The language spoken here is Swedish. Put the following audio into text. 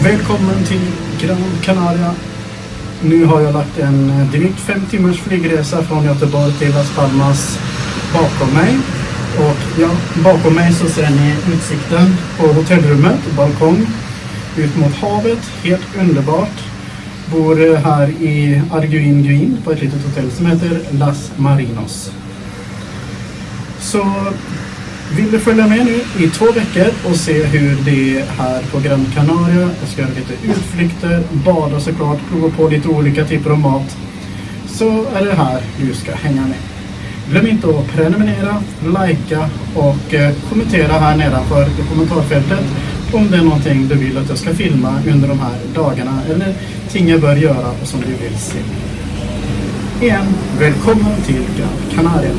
Välkommen till Gran Canaria. Nu har jag lagt en drygt 5 timmars flygresa från Göteborg till Las Palmas bakom mig. Och ja, bakom mig så ser ni utsikten på hotellrummet, balkong, ut mot havet, helt underbart. Bor här i Arguineguín på ett litet hotell som heter Las Marinos. Så vill du följa med nu i 2 veckor och se hur det är här på Gran Canaria. Jag ska göra lite utflykter, bada såklart, prova på lite olika typer av mat. Så är det här du ska hänga med. Glöm inte att prenumerera, likea och kommentera här nedanför i kommentarfältet om det är någonting du vill att jag ska filma under de här dagarna eller ting jag bör göra och som du vill se. Igen, välkommen till Gran Canaria.